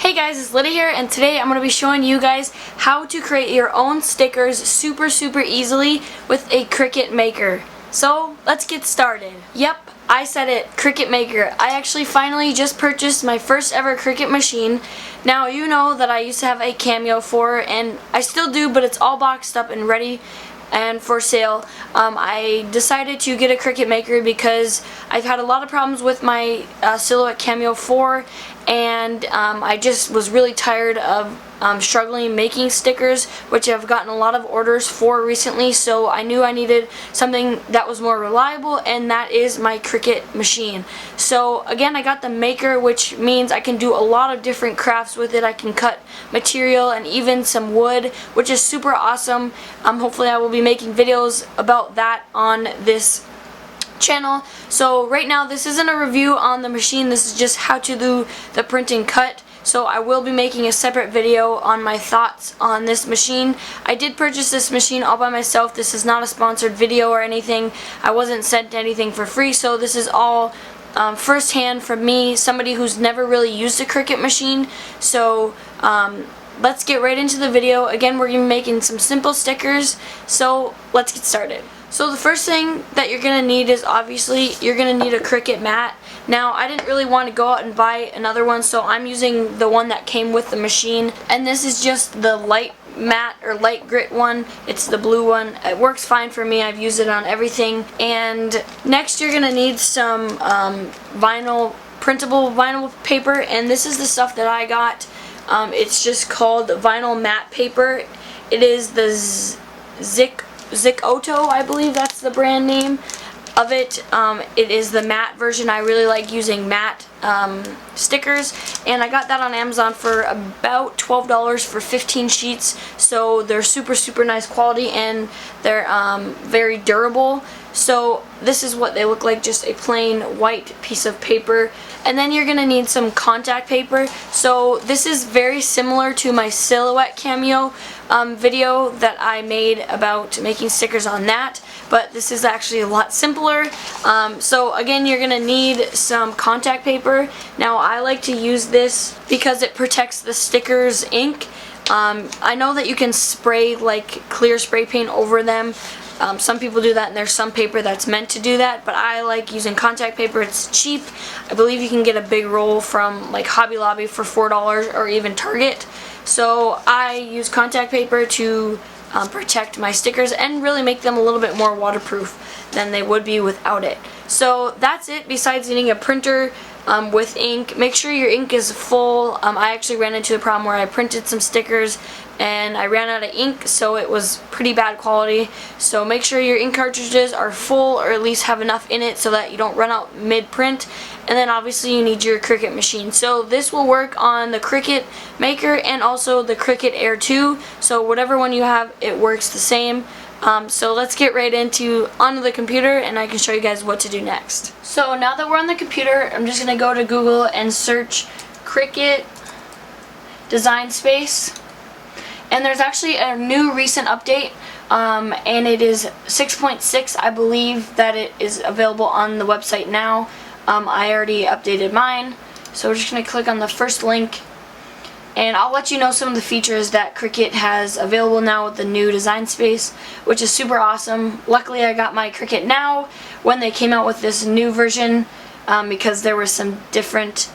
Hey guys, it's Lydia here, and today I'm going to be showing you guys how to create your own stickers super easily with a Cricut Maker. So let's get started. Yep, I said it, Cricut Maker. I actually finally just purchased my first ever Cricut machine. Now you know that I used to have a Cameo 4, and I still do, but it's all boxed up and ready and for sale. I decided to get a Cricut Maker because I've had a lot of problems with my Silhouette Cameo 4, and I just was really tired of struggling making stickers, which I've gotten a lot of orders for recently, so I knew I needed something that was more reliable, and that is my Cricut machine. So again, I got the Maker, which means I can do a lot of different crafts with it. I can cut material and even some wood, which is super awesome. Hopefully I will be making videos about that on this channel. So right now this isn't a review on the machine, this is just how to do the print and cut. So I will be making a separate video on my thoughts on this machine. I did purchase this machine all by myself. This is not a sponsored video or anything. I wasn't sent anything for free, so this is all first hand from me, somebody who's never really used a Cricut machine. So let's get right into the video. Again, we're going to be making some simple stickers, so let's get started. So the first thing that you're going to need is obviously you're going to need a Cricut mat. Now I didn't really want to go out and buy another one, so I'm using the one that came with the machine, and this is just the light matte or light grit one. It's the blue one. It works fine for me. I've used it on everything. And next you're going to need some printable vinyl paper, and this is the stuff that I got. It's just called vinyl matte paper. It is the Zicoto, I believe that's the brand name of it. It is the matte version. I really like using matte stickers, and I got that on Amazon for about $12 for 15 sheets. So they're super nice quality, and they're very durable. So this is what they look like, just a plain white piece of paper. And then you're gonna need some contact paper. So this is very similar to my Silhouette Cameo video that I made about making stickers on that, but this is actually a lot simpler. So again, you're gonna need some contact paper. Now I like to use this because it protects the sticker's ink. I know that you can spray like clear spray paint over them. Some people do that, and there's some paper that's meant to do that, but I like using contact paper. It's cheap. I believe you can get a big roll from like Hobby Lobby for $4 or even Target. So I use contact paper to protect my stickers and really make them a little bit more waterproof than they would be without it. So that's it. Besides needing a printer with ink, make sure your ink is full. I actually ran into a problem where I printed some stickers and I ran out of ink, so it was pretty bad quality. So make sure your ink cartridges are full, or at least have enough in it so that you don't run out mid-print. And then obviously you need your Cricut machine. So this will work on the Cricut Maker and also the Cricut Air 2. So whatever one you have, it works the same. So let's get right onto the computer, and I can show you guys what to do next. So now that we're on the computer, I'm just going to go to Google and search Cricut Design Space. And there's actually a new recent update, and it is 6.6. I believe that it is available on the website now. I already updated mine, so we're just going to click on the first link, and I'll let you know some of the features that Cricut has available now with the new design space, which is super awesome. Luckily I got my Cricut now when they came out with this new version, because there were some different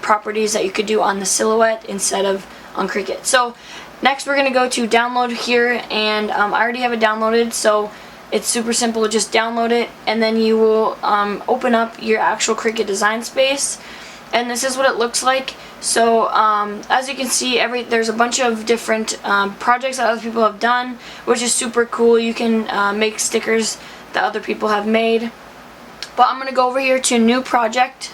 properties that you could do on the Silhouette instead of on Cricut. So next we're going to go to download here, and I already have it downloaded, so it's super simple. Just download it, and then you will open up your actual Cricut design space, and this is what it looks like. So as you can see, there's a bunch of different projects that other people have done, which is super cool. You can make stickers that other people have made. But I'm going to go over here to new project.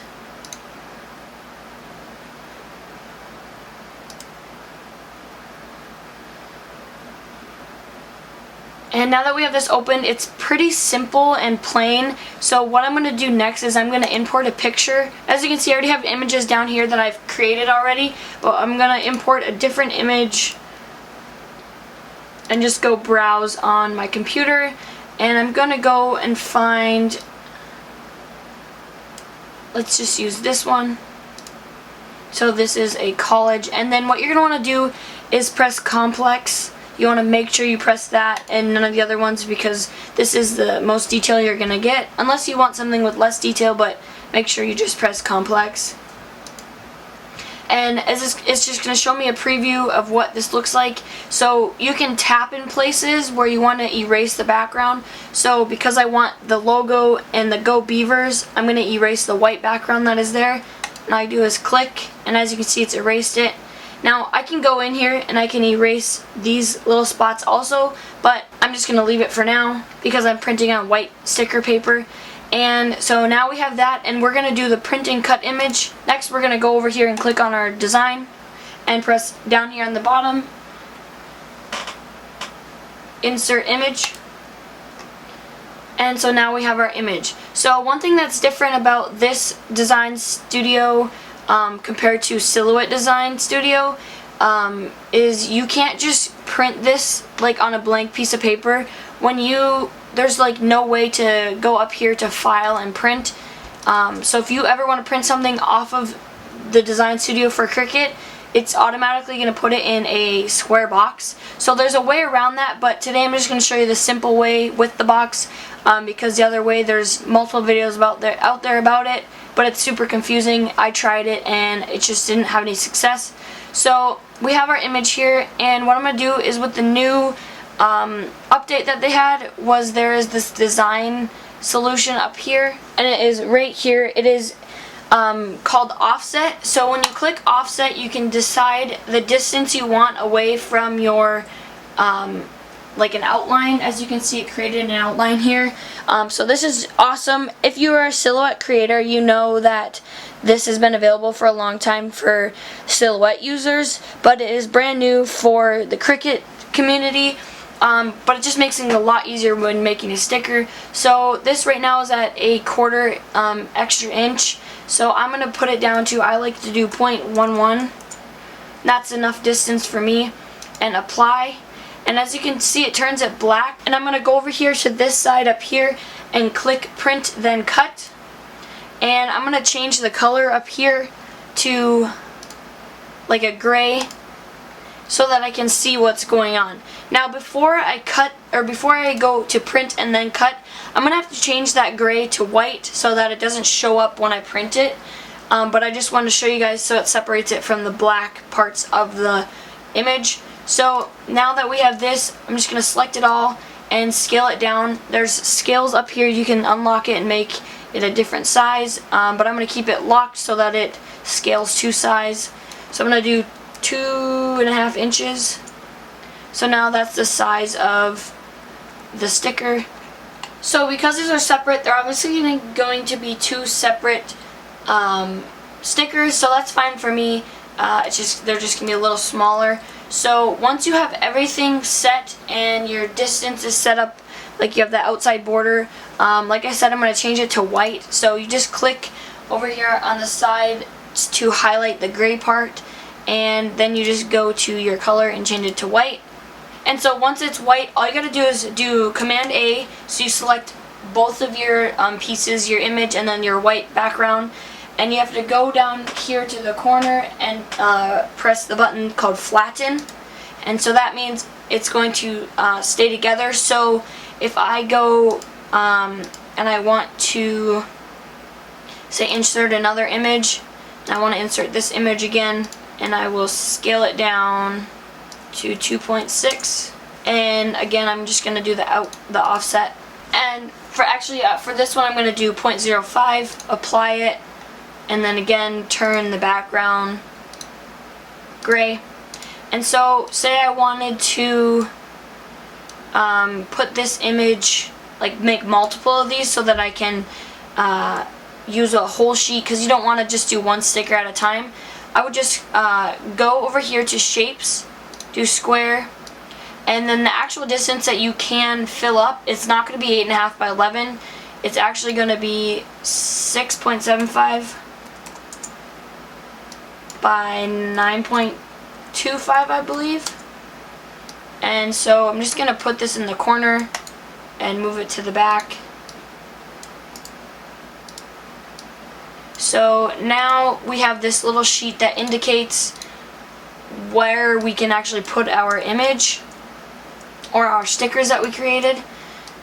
And now that we have this open, it's pretty simple and plain. So what I'm going to do next is I'm going to import a picture. As you can see, I already have images down here that I've created already, but I'm going to import a different image and just go browse on my computer. And I'm going to go and find, let's just use this one. So this is a college, and then what you're going to want to do is press complex. You want to make sure you press that and none of the other ones, because this is the most detail you're going to get, unless you want something with less detail, but make sure you just press complex. And it's just going to show me a preview of what this looks like. So you can tap in places where you want to erase the background. So because I want the logo and the Go Beavers, I'm going to erase the white background that is there. And all I do is click, and as you can see, it's erased it. Now I can go in here and I can erase these little spots also, but I'm just going to leave it for now because I'm printing on white sticker paper. And so now we have that, and we're going to do the print and cut image. Next we're going to go over here and click on our design and press down here on the bottom, insert image. And so now we have our image. So one thing that's different about this design studio compared to Silhouette Design Studio is you can't just print this like on a blank piece of paper. There's like no way to go up here to file and print. So if you ever want to print something off of the Design Studio for Cricut, it's automatically going to put it in a square box. So there's a way around that, but today I'm just going to show you the simple way with the box, because the other way, there's multiple videos out there about it, but it's super confusing. I tried it and it just didn't have any success. So we have our image here, and what I'm going to do is with the new update that they had was there is this design solution up here, and it is right here. It is called Offset. So when you click Offset, you can decide the distance you want away from your like an outline. As you can see, it created an outline here. So this is awesome. If you are a Silhouette creator, you know that this has been available for a long time for Silhouette users, but it is brand new for the Cricut community. But it just makes things a lot easier when making a sticker. So this right now is at a 1/4 extra inch. So I'm going to put it down to, I like to do 0.11. That's enough distance for me. And apply. And as you can see, it turns it black. And I'm going to go over here to this side up here and click print then cut. And I'm going to change the color up here to like a gray, so that I can see what's going on. Now before I go to print and then cut, I'm gonna have to change that gray to white so that it doesn't show up when I print it. But I just wanted to show you guys so it separates it from the black parts of the image. So now that we have this, I'm just gonna select it all and scale it down. There's scales up here, you can unlock it and make it a different size, but I'm gonna keep it locked so that it scales to size. So I'm gonna do 2.5 inches. So now that's the size of the sticker. So because these are separate, they're obviously going to be two separate stickers, so that's fine for me. They're just gonna be a little smaller. So once you have everything set and your distance is set up, like you have the outside border, like I said, I'm gonna change it to white. So you just click over here on the side to highlight the gray part, and then you just go to your color and change it to white. And so once it's white, all you gotta do is do Command A, so you select both of your pieces, your image and then your white background, and you have to go down here to the corner and press the button called flatten. And so that means it's going to stay together. So if I go and I want to say insert another image, and I want to insert this image again, and I will scale it down to 2.6, and again I'm just going to do the offset. And for this one I'm going to do 0.05, apply it, and then again turn the background gray. And so say I wanted to put this image, like make multiple of these so that I can use a whole sheet, because you don't want to just do one sticker at a time. I would just go over here to shapes, do square, and then the actual distance that you can fill up, it's not going to be 8.5 by 11. It's actually going to be 6.75 by 9.25, I believe. And so I'm just going to put this in the corner and move it to the back. So now we have this little sheet that indicates where we can actually put our image or our stickers that we created.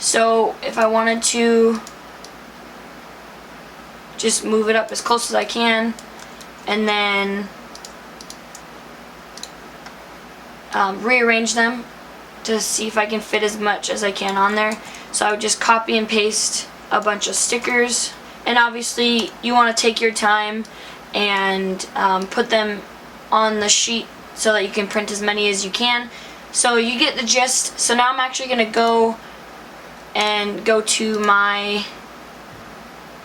So if I wanted to just move it up as close as I can, and then rearrange them to see if I can fit as much as I can on there. So I would just copy and paste a bunch of stickers, and obviously you want to take your time and put them on the sheet so that you can print as many as you can. So you get the gist. So now I'm actually going to go to my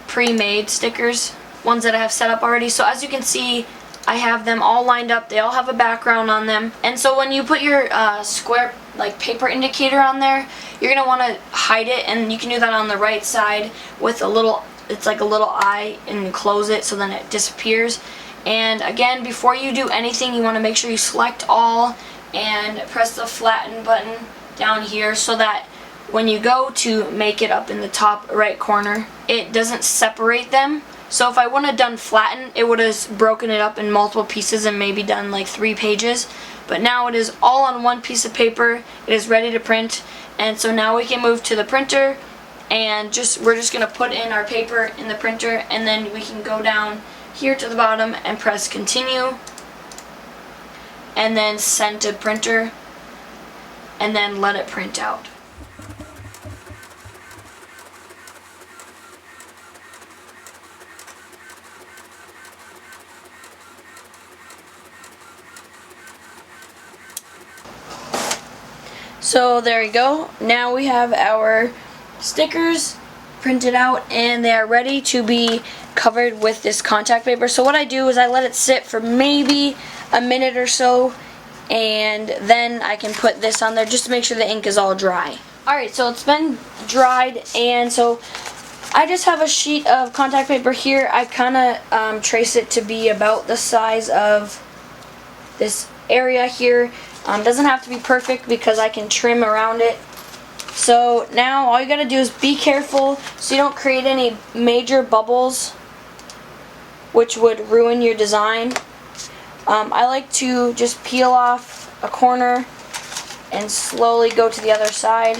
pre-made stickers, ones that I have set up already. So as you can see, I have them all lined up. They all have a background on them. And so when you put your square like paper indicator on there, you're going to want to hide it, and you can do that on the right side with a little, it's like a little eye, and close it so then it disappears. And again, before you do anything, you want to make sure you select all and press the flatten button down here so that when you go to make it up in the top right corner, it doesn't separate them. So if I wouldn't have done flatten, it would have broken it up in multiple pieces and maybe done like 3 pages. But now it is all on one piece of paper. It is ready to print. And so now we can move to the printer, and we're just going to put in our paper in the printer, and then we can go down here to the bottom and press continue, and then send to printer, and then let it print out. So there we go. Now we have our stickers printed out, and they are ready to be covered with this contact paper. So what I do is I let it sit for maybe a minute or so, and then I can put this on there just to make sure the ink is all dry. Alright, so it's been dried, and so I just have a sheet of contact paper here. I kind of trace it to be about the size of this area here. Doesn't have to be perfect because I can trim around it. So now all you gotta do is be careful so you don't create any major bubbles which would ruin your design. I like to just peel off a corner and slowly go to the other side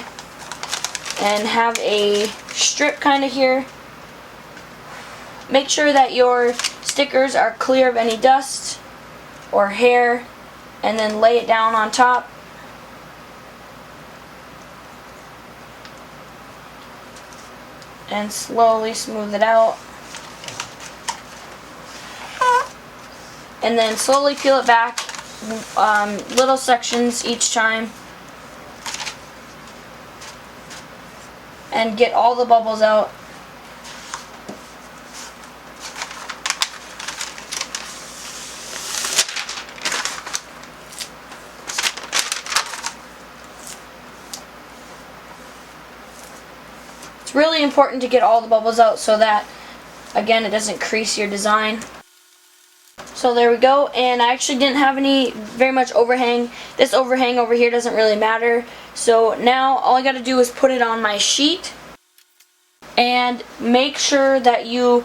and have a strip kind of here. Make sure that your stickers are clear of any dust or hair, and then lay it down on top. And slowly smooth it out. And then slowly peel it back, little sections each time. And get all the bubbles out. Really important to get all the bubbles out so that, again, it doesn't crease your design. So there we go, and I actually didn't have very much overhang. This overhang over here doesn't really matter. So now all I got to do is put it on my sheet, and make sure that you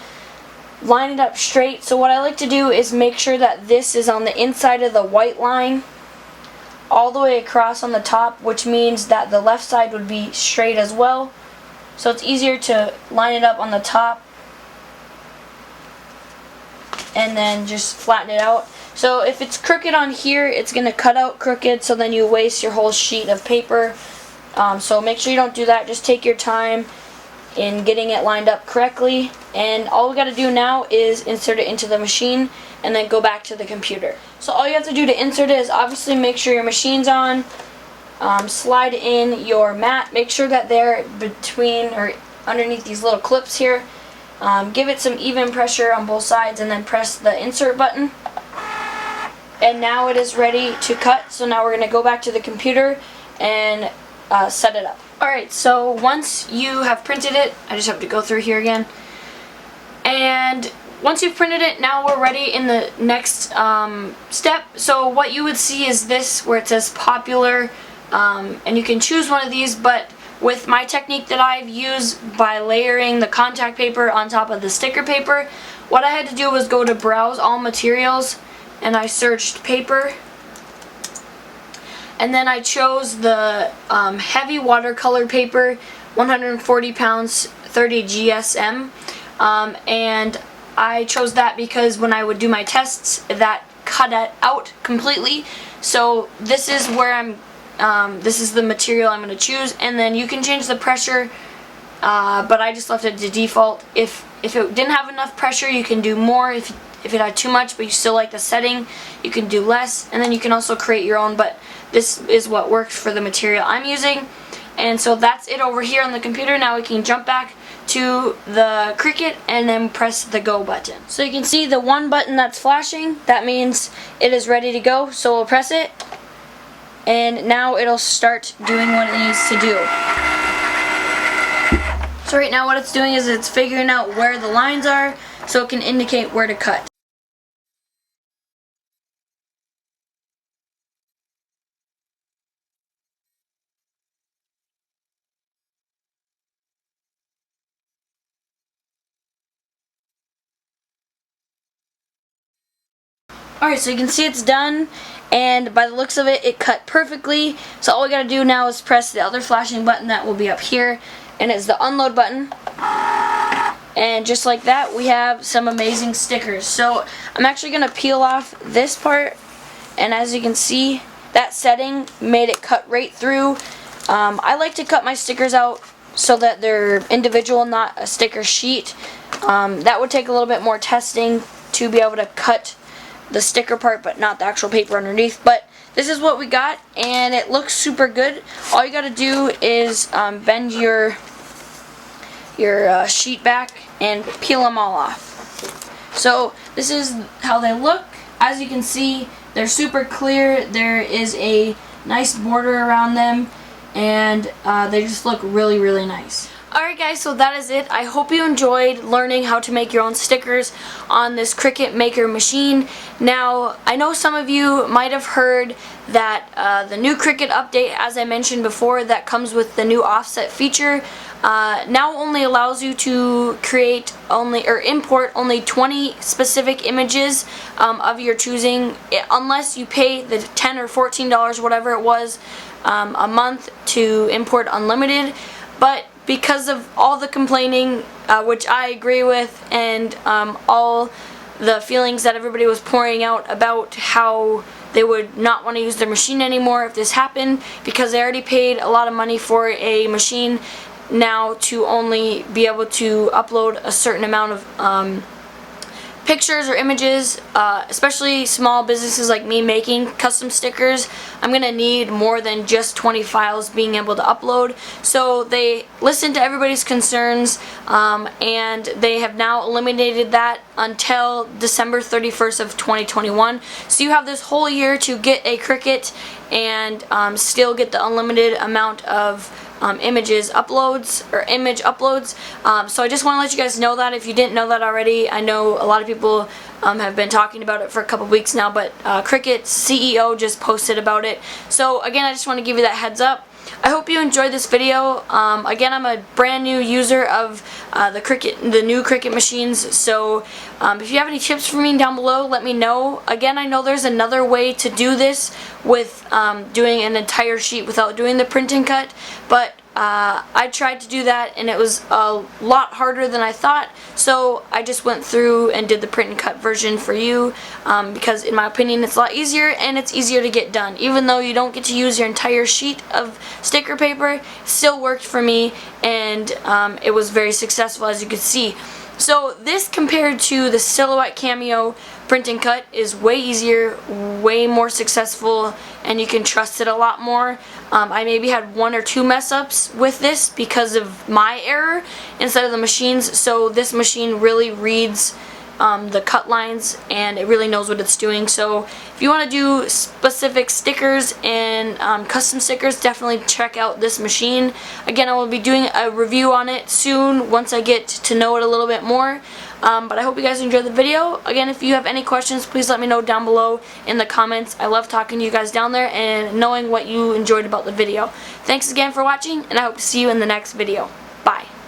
line it up straight. So what I like to do is make sure that this is on the inside of the white line all the way across on the top, which means that the left side would be straight as well. So it's easier to line it up on the top and then just flatten it out. So if it's crooked on here, it's going to cut out crooked, so then you waste your whole sheet of paper. So make sure you don't do that. Just take your time in getting it lined up correctly. And all we got to do now is insert it into the machine and then go back to the computer. So all you have to do to insert it is obviously make sure your machine's on. Slide in your mat. Make sure that they're between or underneath these little clips here. Give it some even pressure on both sides, and then press the insert button. And now it is ready to cut. So now we're going to go back to the computer and set it up. Alright, so once you have printed it, I just have to go through here again. And once you've printed it, now we're ready in the next step. So what you would see is this, where it says popular. And you can choose one of these, but with my technique that I've used by layering the contact paper on top of the sticker paper, what I had to do was go to browse all materials, and I searched paper, and then I chose the heavy watercolor paper, 140 pounds, 30 GSM, and I chose that because when I would do my tests, that cut it out completely. So this is where this is the material I'm going to choose, and then you can change the pressure, but I just left it to default. If it didn't have enough pressure, you can do more. If it had too much but you still like the setting, you can do less, and then you can also create your own, but this is what works for the material I'm using. And so that's it over here on the computer. Now we can jump back to the Cricut and then press the go button. So you can see the one button that's flashing, that means it is ready to go. So we'll press it, and now it'll start doing what it needs to do. So right now what it's doing is it's figuring out where the lines are so it can indicate where to cut. Alright, so you can see it's done, and by the looks of it, it cut perfectly. So all we gotta do now is press the other flashing button that will be up here, and it's the unload button. And just like that, we have some amazing stickers. So I'm actually gonna peel off this part, and as you can see, that setting made it cut right through. I like to cut my stickers out so that they're individual, not a sticker sheet. That would take a little bit more testing to be able to cut the sticker part but not the actual paper underneath, but this is what we got, and it looks super good. All you gotta do is bend your sheet back and peel them all off. So this is how they look. As you can see, they're super clear. There is a nice border around them, and they just look really, really nice. Alright guys, so that is it. I hope you enjoyed learning how to make your own stickers on this Cricut Maker machine. Now, I know some of you might have heard that the new Cricut update, as I mentioned before, that comes with the new offset feature, now only allows you to create or import only 20 specific images of your choosing, unless you pay the $10 or $14, whatever it was, a month to import unlimited. But because of all the complaining, which I agree with, and all the feelings that everybody was pouring out about how they would not want to use their machine anymore if this happened, because they already paid a lot of money for a machine now to only be able to upload a certain amount of pictures or images, especially small businesses like me making custom stickers. I'm gonna need more than just 20 files being able to upload. So they listened to everybody's concerns, and they have now eliminated that until December 31st of 2021. So you have this whole year to get a Cricut and still get the unlimited amount of image uploads. So I just want to let you guys know that if you didn't know that already. I know a lot of people have been talking about it for a couple weeks now, but Cricut's CEO just posted about it. So again, I just want to give you that heads up. I hope you enjoyed this video. Again, I'm a brand new user of the new Cricut machines, so if you have any tips for me down below, let me know. Again, I know there's another way to do this with doing an entire sheet without doing the print and cut, but I tried to do that and it was a lot harder than I thought, so I just went through and did the print and cut version for you, because in my opinion it's a lot easier and it's easier to get done. Even though you don't get to use your entire sheet of sticker paper, it still worked for me, and it was very successful, as you can see. So this, compared to the Silhouette Cameo print and cut, is way easier, way more successful, and you can trust it a lot more. I maybe had 1 or 2 mess ups with this because of my error instead of the machine's. So this machine really reads the cut lines, and it really knows what it's doing. So if you want to do specific stickers and custom stickers, definitely check out this machine. Again, I will be doing a review on it soon once I get to know it a little bit more. But I hope you guys enjoyed the video. Again, if you have any questions, please let me know down below in the comments. I love talking to you guys down there and knowing what you enjoyed about the video. Thanks again for watching, and I hope to see you in the next video.